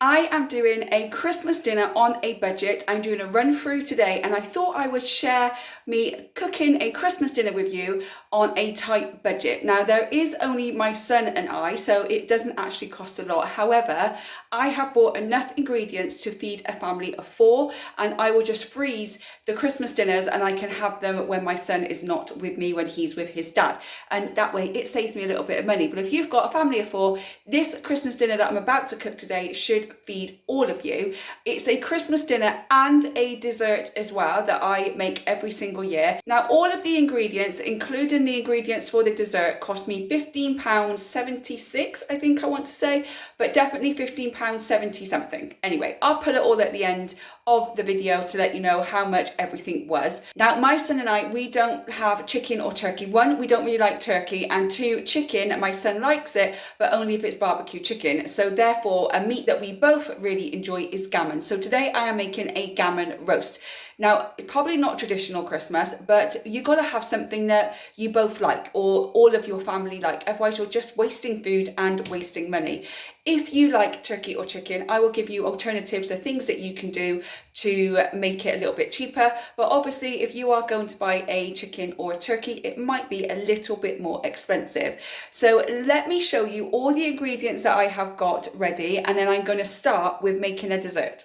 I am doing a Christmas dinner on a budget. I'm doing a run through today and I thought I would share me cooking a Christmas dinner with you on a tight budget. Now there is only my son and I, so it doesn't actually cost a lot. However, I have bought enough ingredients to feed a family of 4 and I will just freeze the Christmas dinners and I can have them when my son is not with me, when he's with his dad. And that way it saves me a little bit of money. But if you've got a family of 4, this Christmas dinner that I'm about to cook today should feed all of you. It's a Christmas dinner and a dessert as well that I make every single year. Now all of the ingredients, including the ingredients for the dessert, cost me £15.76, I think I want to say, but definitely £15.70 something. Anyway, I'll put it all at the end of the video to let you know how much everything was. Now my son and I, we don't have chicken or turkey. 1, we don't really like turkey, and 2, chicken, my son likes it, but only if it's barbecue chicken. So therefore a meat that we both really enjoy is gammon. So today I am making a gammon roast. Now, probably not traditional Christmas, but you got to have something that you both like or all of your family like. Otherwise, you're just wasting food and wasting money. If you like turkey or chicken, I will give you alternatives of things that you can do to make it a little bit cheaper. But obviously, if you are going to buy a chicken or a turkey, it might be a little bit more expensive. So let me show you all the ingredients that I have got ready, and then I'm going to start with making a dessert.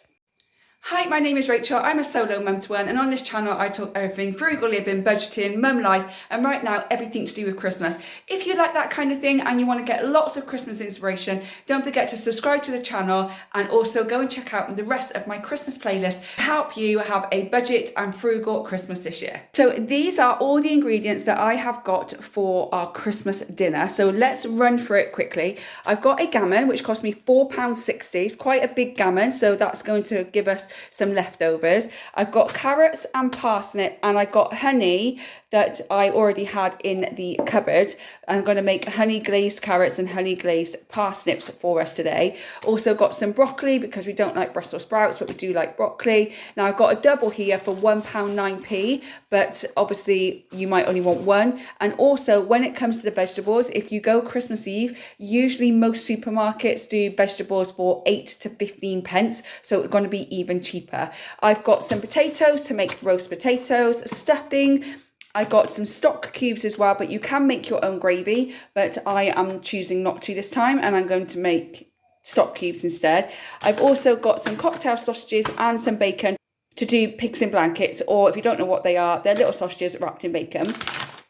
Hi, my name is Rachel. I'm a solo mum to 1, and on this channel I talk everything frugal living, budgeting, mum life, and right now everything to do with Christmas. If you like that kind of thing and you want to get lots of Christmas inspiration, don't forget to subscribe to the channel and also go and check out the rest of my Christmas playlist to help you have a budget and frugal Christmas this year. So these are all the ingredients that I have got for our Christmas dinner. So let's run through it quickly. I've got a gammon which cost me £4.60. It's quite a big gammon, so that's going to give us some leftovers. I've got carrots and parsnip, and I got honey that I already had in the cupboard. I'm going to make honey glazed carrots and honey glazed parsnips for us today. Also got some broccoli because we don't like Brussels sprouts, but we do like broccoli. Now I've got a double here for £1.09, but obviously you might only want 1. And also when it comes to the vegetables, if you go Christmas Eve, usually most supermarkets do vegetables for 8 to 15 pence, so it's going to be even cheaper. I've got some potatoes to make roast potatoes, stuffing. I got some stock cubes as well, but you can make your own gravy, but I am choosing not to this time, and I'm going to make stock cubes instead. I've also got some cocktail sausages and some bacon to do pigs in blankets, or if you don't know what they are, they're little sausages wrapped in bacon.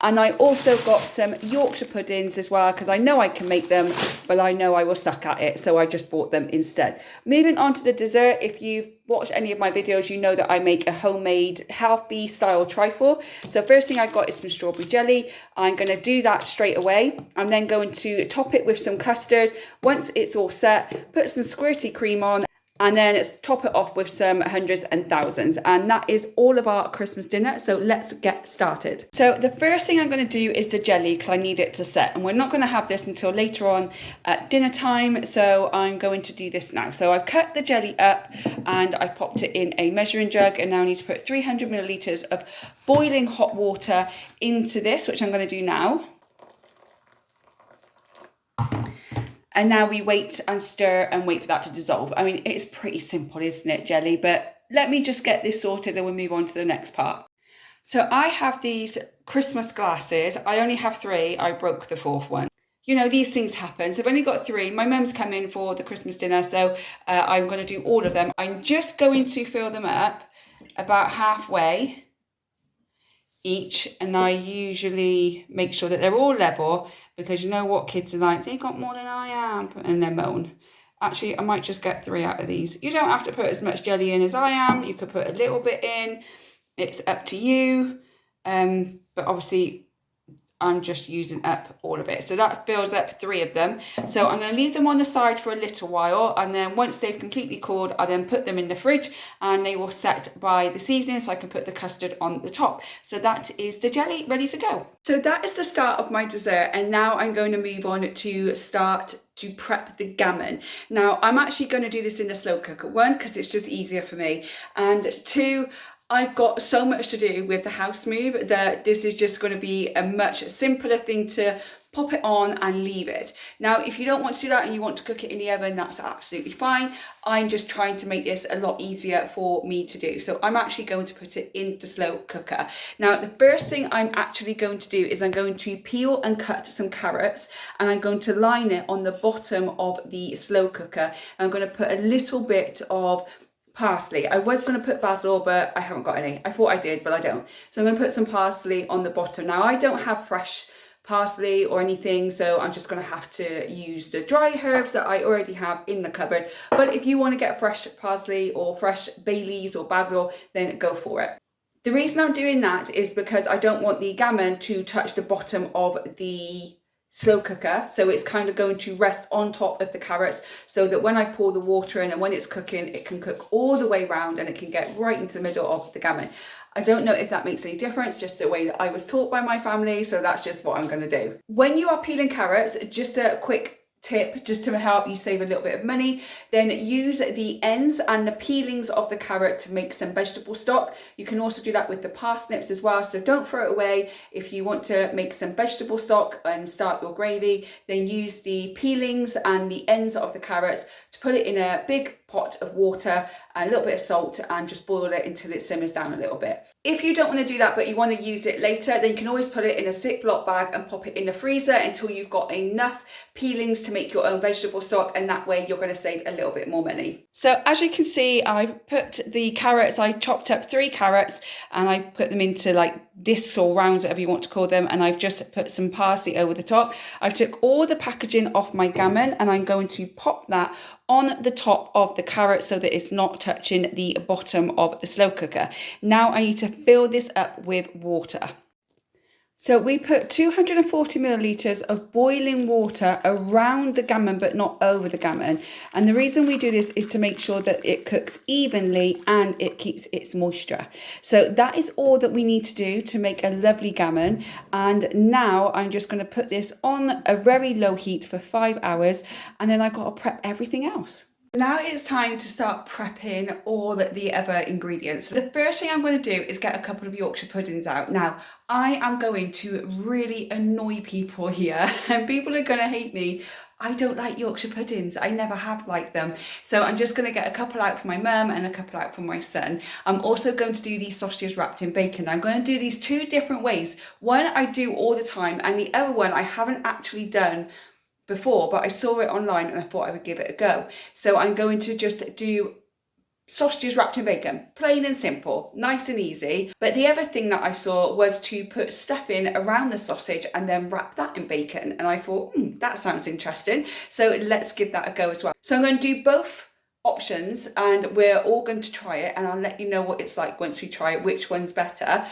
And I also got some Yorkshire puddings as well, because I know I can make them, but I know I will suck at it, so I just bought them instead. Moving on to the dessert, if you've watched any of my videos, you know that I make a homemade healthy style trifle. So first thing I got is some strawberry jelly. I'm going to do that straight away. I'm then going to top it with some custard. Once it's all set, put some squirty cream on, and then top it off with some hundreds and thousands. And that is all of our Christmas dinner. So let's get started. So the first thing I'm going to do is the jelly, because I need it to set. And we're not going to have this until later on at dinner time. So I'm going to do this now. So I've cut the jelly up and I popped it in a measuring jug. And now I need to put 300 millilitres of boiling hot water into this, which I'm going to do now. And now we wait and stir and wait for that to dissolve. I mean, it's pretty simple, isn't it, jelly? But let me just get this sorted and we'll move on to the next part. So I have these Christmas glasses. I only have 3. I broke the 4th one. You know, these things happen. So I've only got 3. My mum's come in for the Christmas dinner, so I'm going to do all of them. I'm just going to fill them up about halfway each, and I usually make sure that they're all level, because you know what kids are like, they got more than I am, and they moan. Actually, I might just get 3 out of these. You don't have to put as much jelly in as I am. You could put a little bit in. It's up to you. But obviously I'm just using up all of it. So that fills up 3 of them. So I'm going to leave them on the side for a little while, and then once they've completely cooled, I then put them in the fridge and they will set by this evening, so I can put the custard on the top. So that is the jelly ready to go. So that is the start of my dessert, and now I'm going to move on to start to prep the gammon. Now I'm actually going to do this in a slow cooker. 1, because it's just easier for me, and 2, I've got so much to do with the house move that this is just going to be a much simpler thing to pop it on and leave it. Now, if you don't want to do that and you want to cook it in the oven, that's absolutely fine. I'm just trying to make this a lot easier for me to do. So I'm actually going to put it in the slow cooker. Now, the first thing I'm actually going to do is I'm going to peel and cut some carrots, and I'm going to line it on the bottom of the slow cooker. I'm going to put a little bit of parsley. I was going to put basil, but I haven't got any. I thought I did, but I don't. So I'm going to put some parsley on the bottom. Now, I don't have fresh parsley or anything, so I'm just going to have to use the dry herbs that I already have in the cupboard. But if you want to get fresh parsley or fresh bay leaves or basil, then go for it. The reason I'm doing that is because I don't want the gammon to touch the bottom of the slow cooker, so it's kind of going to rest on top of the carrots, so that when I pour the water in and when it's cooking, it can cook all the way round and it can get right into the middle of the gammon. I don't know if that makes any difference, just the way that I was taught by my family, so that's just what I'm going to do. When you are peeling carrots, just a quick tip just to help you save a little bit of money, then use the ends and the peelings of the carrot to make some vegetable stock. You can also do that with the parsnips as well, so don't throw it away. If you want to make some vegetable stock and start your gravy, then use the peelings and the ends of the carrots to put it in a big pot of water, a little bit of salt, and just boil it until it simmers down a little bit. If you don't want to do that but you want to use it later, then you can always put it in a Ziploc bag and pop it in the freezer until you've got enough peelings to make your own vegetable stock, and that way you're going to save a little bit more money. So as you can see, I put the carrots, I chopped up 3 carrots and I put them into like discs or rounds, whatever you want to call them, and I've just put some parsley over the top. I took all the packaging off my gammon and I'm going to pop that on the top of the carrot so that it's not touching the bottom of the slow cooker. Now I need to fill this up with water. So we put 240 millilitres of boiling water around the gammon but not over the gammon. And the reason we do this is to make sure that it cooks evenly and it keeps its moisture. So that is all that we need to do to make a lovely gammon. And now I'm just going to put this on a very low heat for 5 hours, and then I've got to prep everything else. Now it's time to start prepping all the other ingredients. So the first thing I'm going to do is get a couple of Yorkshire puddings out. Now, I am going to really annoy people here and people are going to hate me. I don't like Yorkshire puddings. I never have liked them. So I'm just going to get a couple out for my mum and a couple out for my son. I'm also going to do these sausages wrapped in bacon. I'm going to do these 2 different ways. One I do all the time, and the other one I haven't actually done before, but I saw it online and I thought I would give it a go. So I'm going to just do sausages wrapped in bacon, plain and simple, nice and easy. But the other thing that I saw was to put stuffing around the sausage and then wrap that in bacon. And I thought, that sounds interesting. So let's give that a go as well. So I'm going to do both options and we're all going to try it, and I'll let you know what it's like once we try it, which one's better.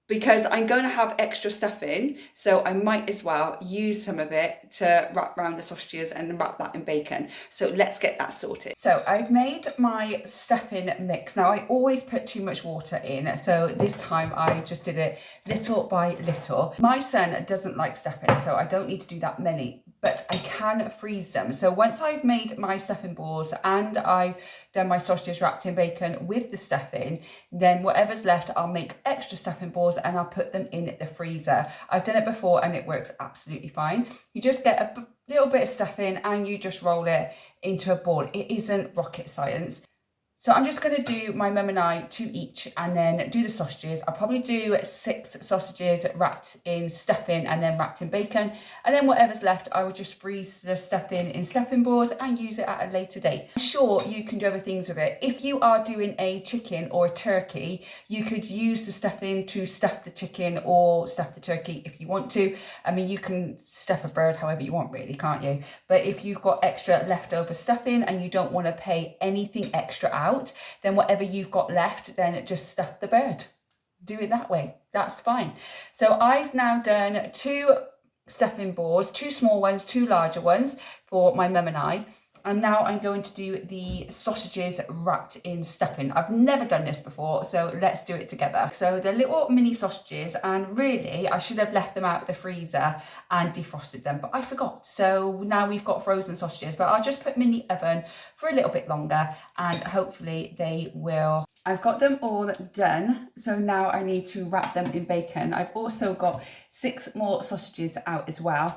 Because I'm going to have extra stuffing, so I might as well use some of it to wrap around the sausages and wrap that in bacon. So let's get that sorted. So I've made my stuffing mix. Now I always put too much water in, so this time I just did it little by little. My son doesn't like stuffing, so I don't need to do that many, but I can freeze them. So once I've made my stuffing balls and I've done my sausages wrapped in bacon with the stuffing, then whatever's left, I'll make extra stuffing balls and I'll put them in the freezer. I've done it before and it works absolutely fine. You just get a little bit of stuffing and you just roll it into a ball. It isn't rocket science. So I'm just going to do my mum and I 2 each and then do the sausages. I'll probably do 6 sausages wrapped in stuffing and then wrapped in bacon. And then whatever's left, I will just freeze the stuffing in stuffing balls and use it at a later date. I'm sure you can do other things with it. If you are doing a chicken or a turkey, you could use the stuffing to stuff the chicken or stuff the turkey if you want to. I mean, you can stuff a bird however you want really, can't you? But if you've got extra leftover stuffing and you don't want to pay anything extra out, then whatever you've got left, then just stuff the bird. Do it that way. That's fine. So I've now done 2 stuffing balls, 2 small ones, 2 larger ones for my mum and I. And now I'm going to do the sausages wrapped in stuffing. I've never done this before, so let's do it together. So the little mini sausages, and really I should have left them out of the freezer and defrosted them, but I forgot. So now we've got frozen sausages, but I'll just put them in the oven for a little bit longer and hopefully they will I've got them all done, so now I need to wrap them in bacon. I've also got 6 more sausages out as well,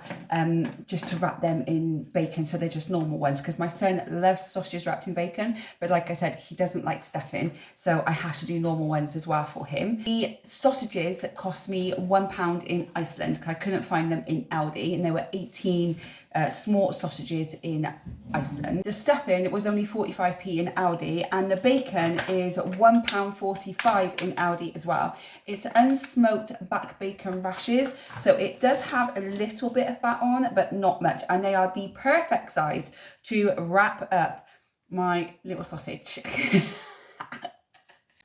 just to wrap them in bacon, so they're just normal ones, because my son loves sausages wrapped in bacon, but like I said, he doesn't like stuffing, so I have to do normal ones as well for him. The sausages cost me £1 in Iceland, because I couldn't find them in Aldi, and they were 18 small sausages in Iceland. The stuffing was only 45p in Aldi, and the bacon is £1.45 in Aldi as well. It's unsmoked back bacon rashers, so it does have a little bit of fat on, but not much, and they are the perfect size to wrap up my little sausage.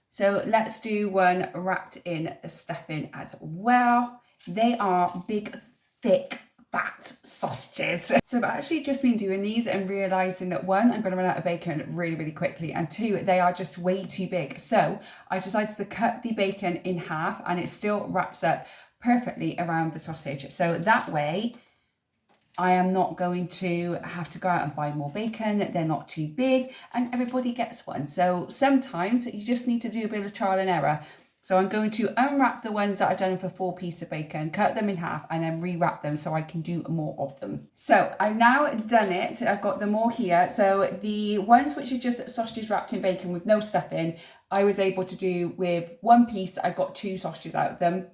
So let's do one wrapped in the stuffing as well. They are big, thick, fat sausages. So I've actually just been doing these and realising that 1, I'm going to run out of bacon really, really quickly, and 2, they are just way too big. So I decided to cut the bacon in half, and it still wraps up perfectly around the sausage. So that way I am not going to have to go out and buy more bacon. They're not too big, and everybody gets one. So sometimes you just need to do a bit of trial and error. So I'm going to unwrap the ones that I've done for 4 pieces of bacon, cut them in half, and then rewrap them so I can do more of them. So I've now done it. I've got them all here. So the ones which are just sausages wrapped in bacon with no stuffing, I was able to do with 1 piece. I got 2 sausages out of them.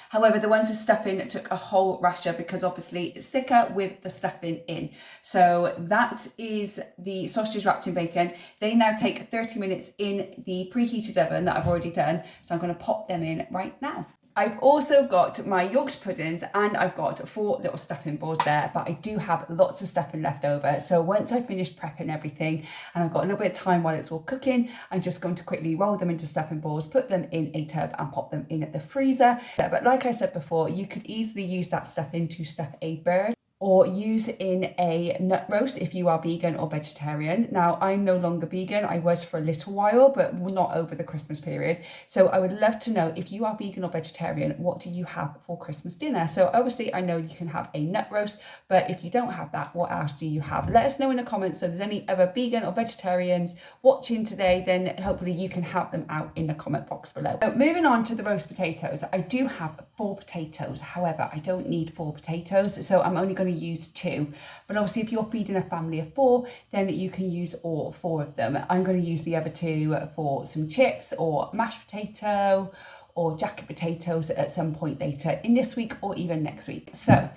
However, the ones with stuffing took a whole rasher, because obviously it's thicker with the stuffing in. So that is the sausages wrapped in bacon. They now take 30 minutes in the preheated oven that I've already done. So I'm going to pop them in right now. I've also got my Yorkshire puddings, and I've got 4 little stuffing balls there, but I do have lots of stuffing left over. So once I finish prepping everything and I've got a little bit of time while it's all cooking, I'm just going to quickly roll them into stuffing balls, put them in a tub and pop them in the freezer. But like I said before, you could easily use that stuffing to stuff a bird, or use in a nut roast if you are vegan or vegetarian. Now, I'm no longer vegan. I was for a little while, but not over the Christmas period. So I would love to know, if you are vegan or vegetarian, what do you have for Christmas dinner? So obviously I know you can have a nut roast, but if you don't have that, what else do you have? Let us know in the comments. So if there's any other vegan or vegetarians watching today, then hopefully you can help them out in the comment box below. So moving on to the roast potatoes, I do have 4 potatoes. However, I don't need 4 potatoes, so I'm only going to use 2, but obviously if you're feeding a family of 4, then you can use all 4 of them. I'm going to use the other 2 for some chips or mashed potato or jacket potatoes at some point later in this week or even next week. So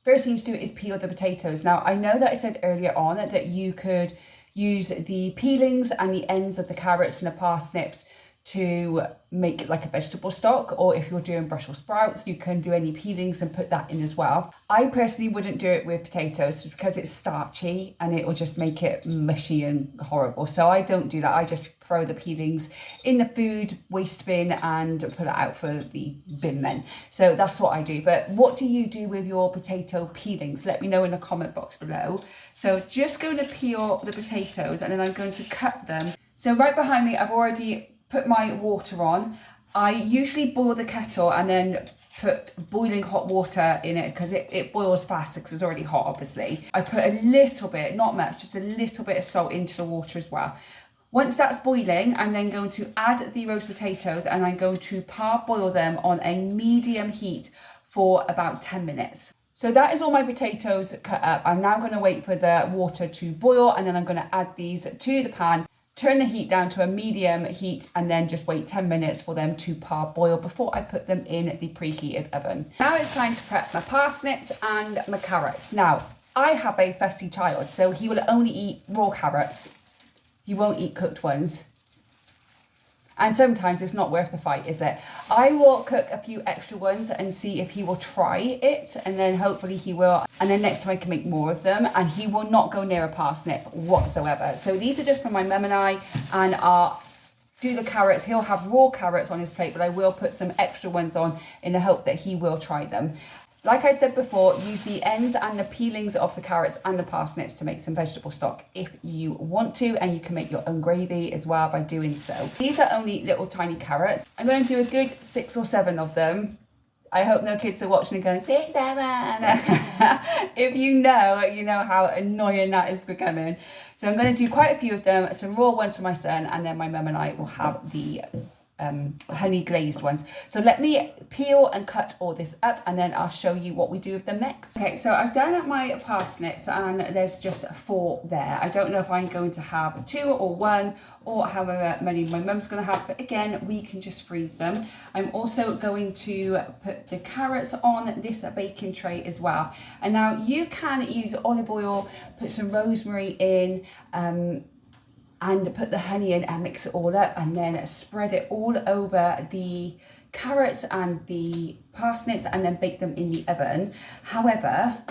first thing to do is peel the potatoes. Now, I know that I said earlier on that you could use the peelings and the ends of the carrots and the parsnips to make like a vegetable stock, or if you're doing Brussels sprouts, you can do any peelings and put that in as well. I personally wouldn't do it with potatoes because it's starchy and it will just make it mushy and horrible. So I don't do that. I just throw the peelings in the food waste bin and put it out for the bin men. So that's what I do. But what do you do with your potato peelings? Let me know in the comment box below. So just going to peel the potatoes and then I'm going to cut them. So right behind me, I've already put my water on. I usually boil the kettle and then put boiling hot water in it because it boils faster because it's already hot, obviously. I put a little bit, not much, just a little bit of salt into the water as well. Once that's boiling, I'm then going to add the roast potatoes and I'm going to parboil them on a medium heat for about 10 minutes. So that is all my potatoes cut up. I'm now going to wait for the water to boil and then I'm going to add these to the pan. Turn the heat down to a medium heat and then just wait 10 minutes for them to parboil before I put them in the preheated oven. Now it's time to prep my parsnips and my carrots. Now, I have a fussy child, so he will only eat raw carrots. He won't eat cooked ones. And sometimes it's not worth the fight, is it? I will cook a few extra ones and see if he will try it, and then hopefully he will. And then next time I can make more of them, and he will not go near a parsnip whatsoever. So these are just for my mum and I, and I'll do the carrots. He'll have raw carrots on his plate, but I will put some extra ones on in the hope that he will try them. Like I said before, use the ends and the peelings of the carrots and the parsnips to make some vegetable stock if you want to, and you can make your own gravy as well by doing so. These are only little tiny carrots. I'm going to do a good 6 or 7 of them, I hope no kids are watching and going, 6, 7. If you know how annoying that is becoming. So I'm going to do quite a few of them, some raw ones for my son, and then my mum and I will have the honey glazed ones. So let me peel and cut all this up, and then I'll show you what we do with them next. Okay, so I've done my parsnips, and there's just 4 there. I don't know if I'm going to have 2 or 1 or however many my mum's going to have, but again, we can just freeze them. I'm also going to put the carrots on this baking tray as well. And now you can use olive oil, put some rosemary in, and put the honey in and mix it all up, and then spread it all over the carrots and the parsnips, and then bake them in the oven. However,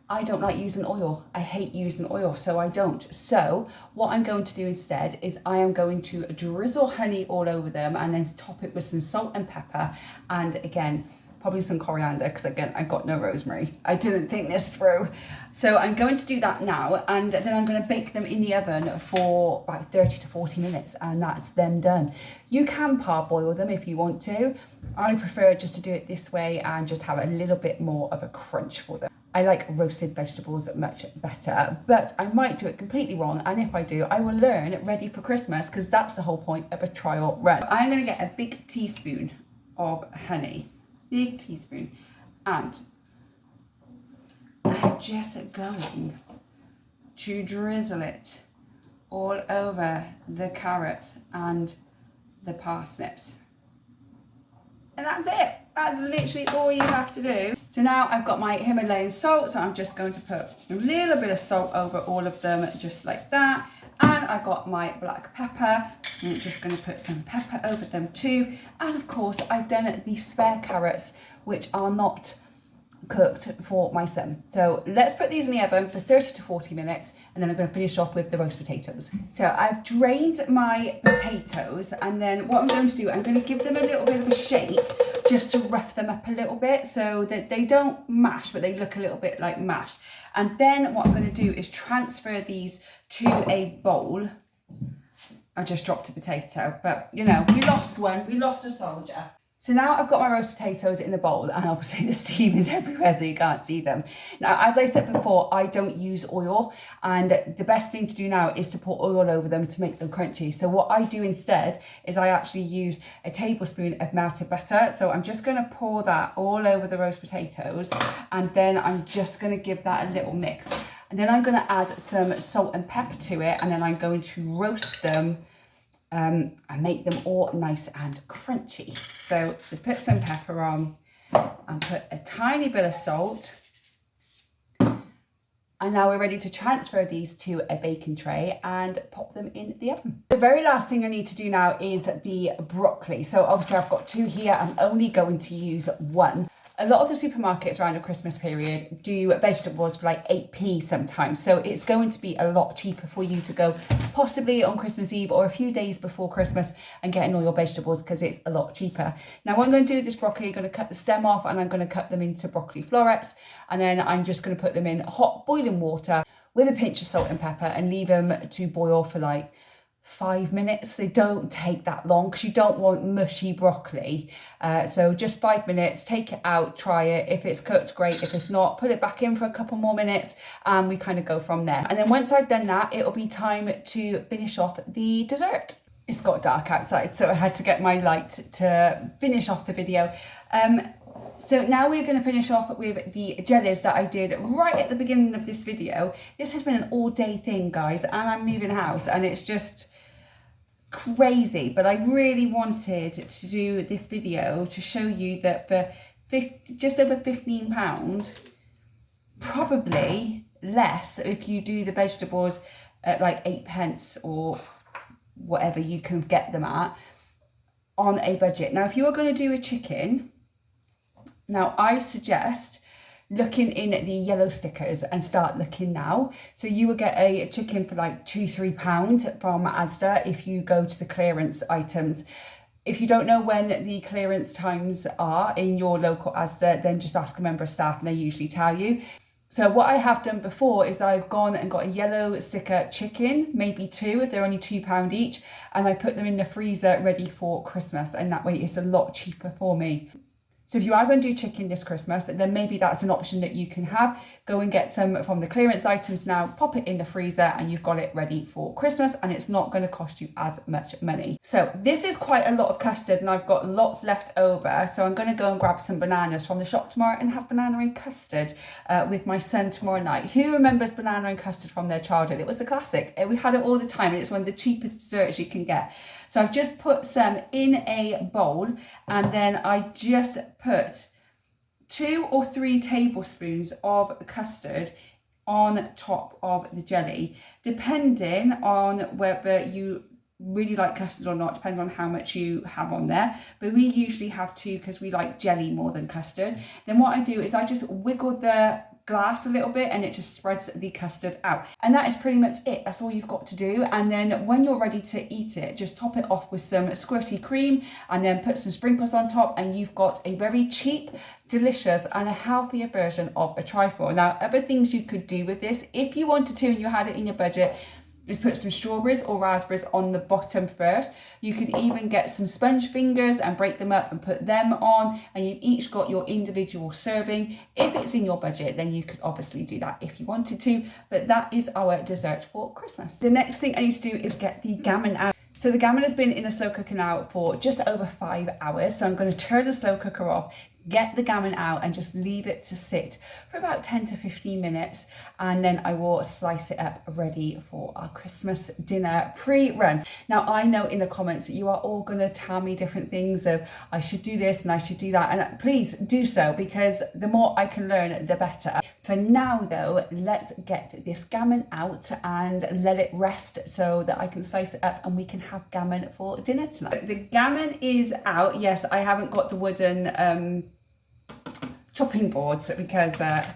I don't like using oil. I hate using oil, so I don't. So what I'm going to do instead is I am going to drizzle honey all over them, and then top it with some salt and pepper, and again, probably some coriander, because again, I've got no rosemary. I didn't think this through. So I'm going to do that now, and then I'm going to bake them in the oven for about 30 to 40 minutes, and that's them done. You can parboil them if you want to. I prefer just to do it this way and just have a little bit more of a crunch for them. I like roasted vegetables much better, but I might do it completely wrong, and if I do, I will learn ready for Christmas, because that's the whole point of a trial run. I'm going to get a big teaspoon of honey. Big teaspoon, and I'm just going to drizzle it all over the carrots and the parsnips, and that's it. That's literally all you have to do. So now I've got my Himalayan salt, so I'm just going to put a little bit of salt over all of them, just like that. And I got my black pepper. I'm just going to put some pepper over them too. And of course, I've done the spare carrots, which are not cooked, for my son. So let's put these in the oven for 30 to 40 minutes, and then I'm going to finish off with the roast potatoes. So I've drained my potatoes, and then what I'm going to do, I'm going to give them a little bit of a shake just to rough them up a little bit so that they don't mash, but they look a little bit like mash. And then what I'm going to do is transfer these to a bowl. I just dropped a potato, but we lost one, we lost a soldier. So now I've got my roast potatoes in the bowl, and obviously the steam is everywhere so you can't see them. Now, as I said before, I don't use oil, and the best thing to do now is to pour oil over them to make them crunchy. So what I do instead is I actually use a tablespoon of melted butter. So I'm just going to pour that all over the roast potatoes, and then I'm just going to give that a little mix. And then I'm going to add some salt and pepper to it, and then I'm going to roast them and make them all nice and crunchy. So put some pepper on and put a tiny bit of salt. And now we're ready to transfer these to a baking tray and pop them in the oven. The very last thing I need to do now is the broccoli. So obviously I've got 2 here. I'm only going to use 1. A lot of the supermarkets around the Christmas period do vegetables for like 8p sometimes. So it's going to be a lot cheaper for you to go possibly on Christmas Eve or a few days before Christmas and getting all your vegetables, because it's a lot cheaper. Now what I'm going to do with this broccoli, I'm going to cut the stem off, and I'm going to cut them into broccoli florets. And then I'm just going to put them in hot boiling water with a pinch of salt and pepper and leave them to boil for like 5 minutes. They don't take that long because you don't want mushy broccoli. So just 5 minutes, take it out, try it. If it's cooked, great. If it's not, put it back in for a couple more minutes, and we kind of go from there. And then once I've done that, it'll be time to finish off the dessert. It's got dark outside, so I had to get my light to finish off the video. So now we're going to finish off with the jellies that I did right at the beginning of this video. This has been an all-day thing, guys, and I'm moving house, and it's just crazy, but I really wanted to do this video to show you that for just over £15, probably less if you do the vegetables at like 8p or whatever you can get them at on a budget. Now if you are going to do a chicken, now I suggest looking in at the yellow stickers and start looking now. So you will get a chicken for like £2-3 from Asda if you go to the clearance items. If you don't know when the clearance times are in your local Asda, then just ask a member of staff and they usually tell you. So what I have done before is I've gone and got a yellow sticker chicken, maybe 2 if they're only £2 each, and I put them in the freezer ready for Christmas, and that way it's a lot cheaper for me. So if you are going to do chicken this Christmas, then maybe that's an option that you can have. Go and get some from the clearance items now, pop it in the freezer, and you've got it ready for Christmas, and it's not going to cost you as much money. So this is quite a lot of custard, and I've got lots left over. So I'm going to go and grab some bananas from the shop tomorrow and have banana and custard with my son tomorrow night. Who remembers banana and custard from their childhood? It was a classic. We had it all the time, and it's one of the cheapest desserts you can get. So I've just put some in a bowl, and then I just put 2 or 3 tablespoons of custard on top of the jelly, depending on whether you really like custard or not, depends on how much you have on there, but we usually have 2 because we like jelly more than custard. Then what I do is I just wiggle the glass a little bit and it just spreads the custard out, and that is pretty much it. That's all you've got to do. And then when you're ready to eat it, just top it off with some squirty cream and then put some sprinkles on top, and you've got a very cheap, delicious and a healthier version of a trifle. Now, other things you could do with this, if you wanted to and you had it in your budget, is put some strawberries or raspberries on the bottom first. You could even get some sponge fingers and break them up and put them on, and you've each got your individual serving. If it's in your budget, then you could obviously do that if you wanted to, but that is our dessert for Christmas. The next thing I need to do is get the gammon out. So the gammon has been in a slow cooker now for just over 5 hours. So I'm going to turn the slow cooker off, get the gammon out and just leave it to sit for about 10 to 15 minutes. And then I will slice it up ready for our Christmas dinner pre-runs. Now, I know in the comments that you are all going to tell me different things of I should do this and I should do that. And please do so, because the more I can learn, the better. For now though, let's get this gammon out and let it rest so that I can slice it up and we can have gammon for dinner tonight. The gammon is out. Yes, I haven't got the wooden chopping boards because I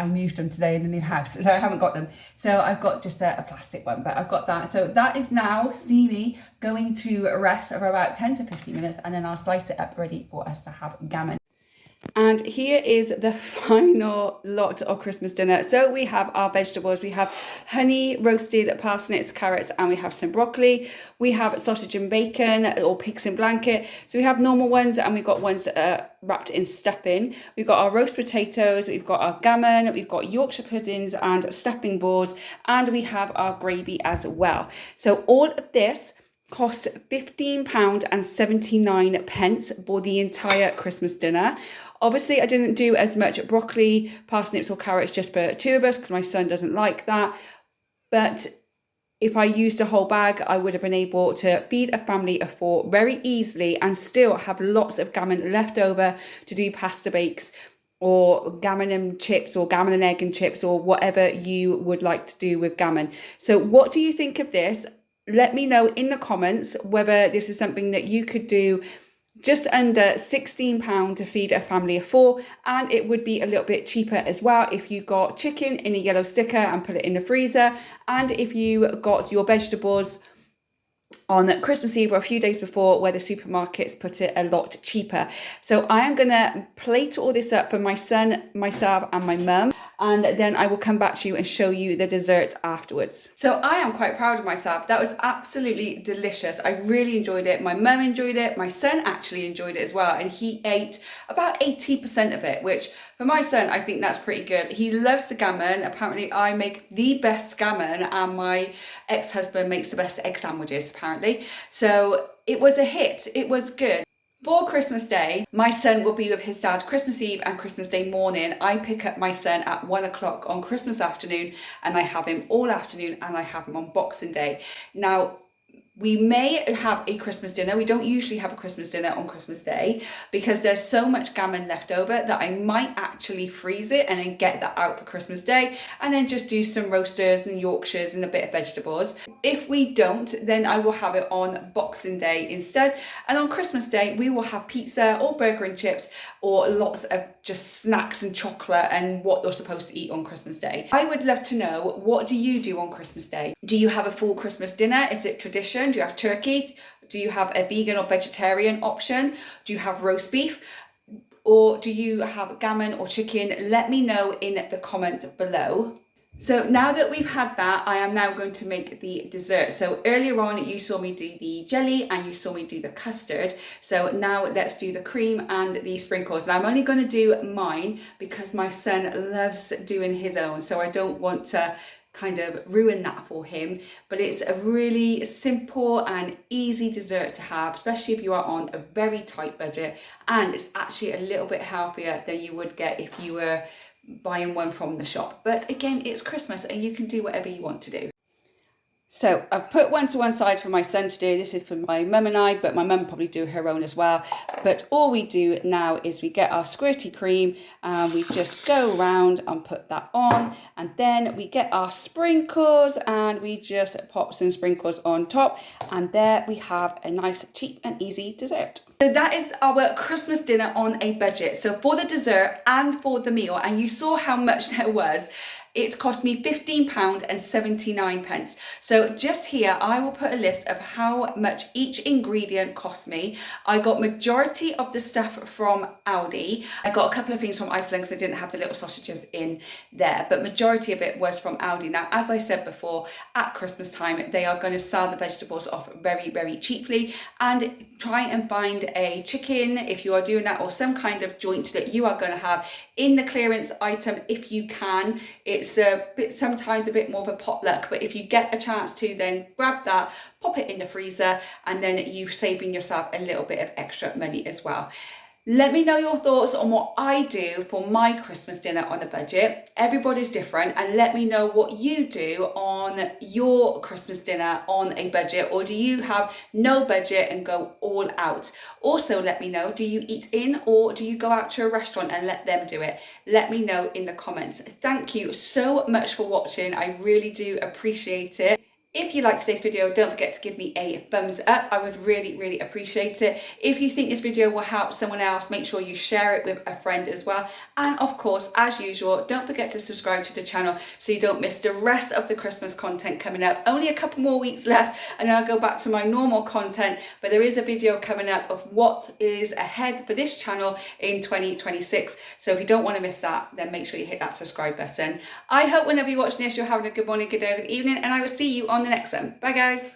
moved them today in the new house, so I haven't got them. So I've got just a plastic one, but I've got that. So that is now steamy, going to rest for about 10 to 15 minutes, and then I'll slice it up ready for us to have gammon. And here is the final lot of Christmas dinner. So we have our vegetables. We have honey roasted parsnips, carrots, and we have some broccoli. We have sausage and bacon or pigs in blanket. So we have normal ones, and we've got ones that are wrapped in stuffing. We've got our roast potatoes, we've got our gammon, we've got Yorkshire puddings and stuffing balls, and we have our gravy as well. So all of this cost £15.79 for the entire Christmas dinner. Obviously, I didn't do as much broccoli, parsnips or carrots just for 2 of us because my son doesn't like that. But if I used a whole bag, I would have been able to feed a family of 4 very easily and still have lots of gammon left over to do pasta bakes or gammon and chips or gammon and egg and chips or whatever you would like to do with gammon. So what do you think of this? Let me know in the comments whether this is something that you could do. Just under £16 to feed a family of 4, and it would be a little bit cheaper as well if you got chicken in a yellow sticker and put it in the freezer, and if you got your vegetables on Christmas Eve or a few days before, where the supermarkets put it a lot cheaper. So I am going to plate all this up for my son, myself and my mum, and then I will come back to you and show you the dessert afterwards. So I am quite proud of myself. That was absolutely delicious. I really enjoyed it. My mum enjoyed it. My son actually enjoyed it as well, and he ate about 80% of it, which for my son, I think that's pretty good. He loves the gammon. Apparently I make the best gammon, and my ex-husband makes the best egg sandwiches, apparently. So it was a hit. It was good. For Christmas Day, my son will be with his dad Christmas Eve and Christmas Day morning. I pick up my son at 1 o'clock on Christmas afternoon, and I have him all afternoon, and I have him on Boxing Day. Now, we may have a Christmas dinner. We don't usually have a Christmas dinner on Christmas Day because there's so much gammon left over that I might actually freeze it and then get that out for Christmas Day, and then just do some roasters and Yorkshires and a bit of vegetables. If we don't, then I will have it on Boxing Day instead. And on Christmas Day, we will have pizza or burger and chips or lots of just snacks and chocolate and what you're supposed to eat on Christmas Day. I would love to know, what do you do on Christmas Day? Do you have a full Christmas dinner? Is it tradition? Do you have turkey? Do you have a vegan or vegetarian option? Do you have roast beef? Or do you have gammon or chicken? Let me know in the comment below. So now that we've had that, I am now going to make the dessert. So earlier on, you saw me do the jelly and you saw me do the custard. So now let's do the cream and the sprinkles. Now I'm only going to do mine because my son loves doing his own. So I don't want to kind of ruin that for him, but it's a really simple and easy dessert to have, especially if you are on a very tight budget, and it's actually a little bit healthier than you would get if you were buying one from the shop. But again, it's Christmas and you can do whatever you want to do. So I've put one to one side for my son to do. This is for my mum and I, but my mum probably do her own as well. But all we do now is we get our squirty cream and we just go around and put that on. And then we get our sprinkles and we just pop some sprinkles on top. And there we have a nice, cheap and easy dessert. So that is our Christmas dinner on a budget. So for the dessert and for the meal, and you saw how much there was, it cost me £15.79. So just here, I will put a list of how much each ingredient cost me. I got majority of the stuff from Aldi. I got a couple of things from Iceland because I didn't have the little sausages in there, but majority of it was from Aldi. Now, as I said before, at Christmas time, they are going to sell the vegetables off very, very cheaply, and try and find a chicken if you are doing that, or some kind of joint that you are going to have in the clearance item if you can. It's sometimes a bit more of a potluck, but if you get a chance to, then grab that, pop it in the freezer, and then you're saving yourself a little bit of extra money as well. Let me know your thoughts on what I do for my Christmas dinner on a budget. Everybody's different, and let me know what you do on your Christmas dinner on a budget, or do you have no budget and go all out? Also, let me know, do you eat in or do you go out to a restaurant and let them do it? Let me know in the comments. Thank you so much for watching. I really do appreciate it. If you liked today's video, don't forget to give me a thumbs up. I would really, really appreciate it. If you think this video will help someone else, make sure you share it with a friend as well. And of course, as usual, don't forget to subscribe to the channel so you don't miss the rest of the Christmas content coming up. Only a couple more weeks left and then I'll go back to my normal content, but there is a video coming up of what is ahead for this channel in 2026. So if you don't want to miss that, then make sure you hit that subscribe button. I hope whenever you're watching this, you're having a good morning, good day, good evening, and I will see you on the next one. Bye guys.